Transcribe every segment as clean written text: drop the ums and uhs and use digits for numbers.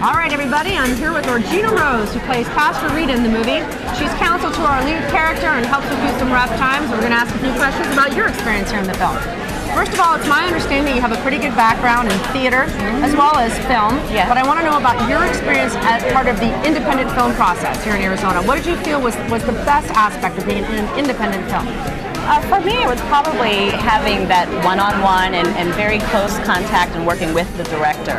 All right, everybody, I'm here with Orgena Rose, who plays Pastor Rita in the movie. She's counsel to our lead character and helps her through some rough times. We're going to ask a few questions about your experience here in the film. First of all, it's my understanding you have a pretty good background in theater as well as film. Yeah. But I want to know about your experience as part of the independent film process here in Arizona. What did you feel was the best aspect of being in an independent film? For me, it was probably having that one-on-one and very close contact and working with the director.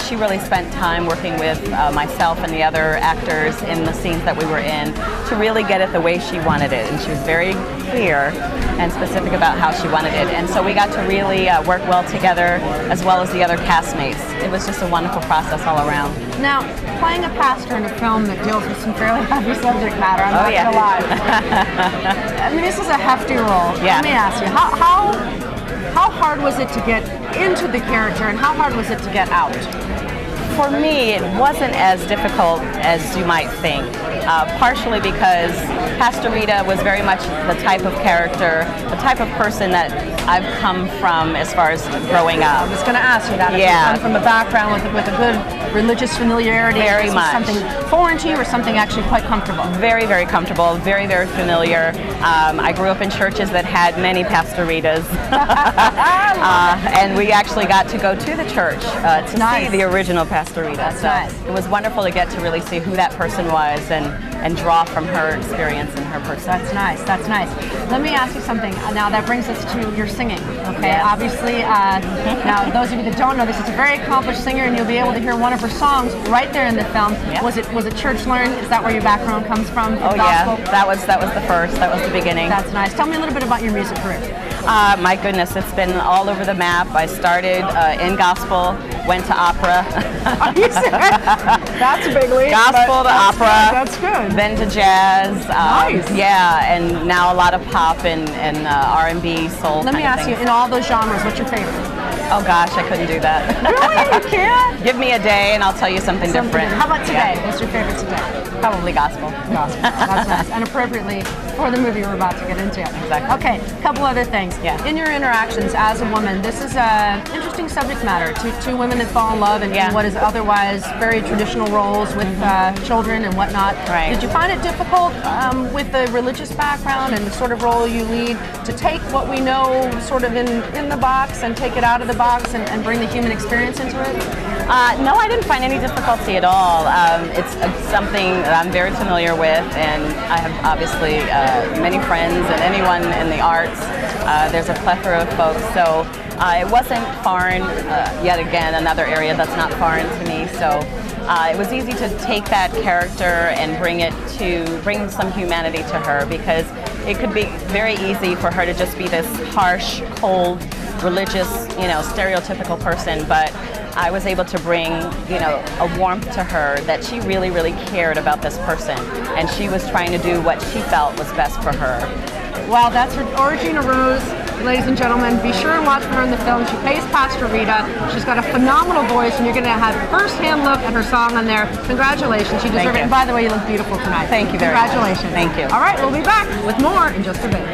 She really spent time working with myself and the other actors in the scenes that we were in to really get it the way she wanted it. And she was very clear and specific about how she wanted it. And so we got to really work well together, as well as the other castmates. It was just a wonderful process all around. Now, playing a pastor in a film that deals with some fairly heavy subject matter, I'm not gonna lie. I mean, this is a hefty role. Yeah. Let me ask you, how hard was it to get into the character, and how hard was it to get out? For me, it wasn't as difficult as you might think, partially because Pastor Rita was very much the type of character, the type of person that I've come from as far as growing up. I was going to ask you that. If you come from a background with a good religious familiarity, very much. Something foreign to you or something actually quite comfortable? Very, very comfortable, very, very familiar. I grew up in churches that had many Pastor Ritas. And we actually got to go to the church to see the original Pastor Rita. That's so nice. It was wonderful to get to really see who that person was and draw from her experience and her person. That's nice. That's nice. Let me ask you something. Now that brings us to your singing. Okay, yes. Obviously, now those of you that don't know, this is a very accomplished singer, and you'll be able to hear one of her songs right there in the film. Yep. Was it church learned? Is that where your background comes from? Oh gospel? yeah, that was the first. That was the beginning. That's nice. Tell me a little bit about your music career. My goodness, it's been all over the map. I started in gospel, went to opera. Are you serious? That's a big leap. Gospel to opera. That's good. Then to jazz. Nice. Yeah, and now a lot of pop and R&B, soul. Let me ask you, in all those genres, what's your favorite? Oh gosh, I couldn't do that. Really? You can't? Give me a day and I'll tell you something different. How about today? Yeah. What's your favorite today? Probably gospel. Gospel. That's nice. And appropriately for the movie we're about to get into. Exactly. Okay, a couple other things. Yeah. In your interactions as a woman, this is an interesting subject matter. Two women that fall in love in what is otherwise very traditional roles with children and whatnot. Right. Did you find it difficult with the religious background and the sort of role you lead to take what we know sort of in the box and take it out of the box and bring the human experience into it? No, I didn't find any difficulty at all. It's something that I'm very familiar with, and I have obviously many friends and anyone in the arts. There's a plethora of folks, so it wasn't foreign. Yet again, another area that's not foreign to me. So it was easy to take that character and bring some humanity to her, because it could be very easy for her to just be this harsh, cold, religious, stereotypical person, but I was able to bring, a warmth to her that she really, really cared about this person, and she was trying to do what she felt was best for her. Well, that's Orgena Rose, ladies and gentlemen. Be sure and watch for her in the film. She plays Pastor Rita. She's got a phenomenal voice, and you're going to have a first-hand look at her song on there. Congratulations. You deserve it. And by the way, you look beautiful tonight. Thank you very much. Congratulations. Thank you. All right, we'll be back with more in just a bit.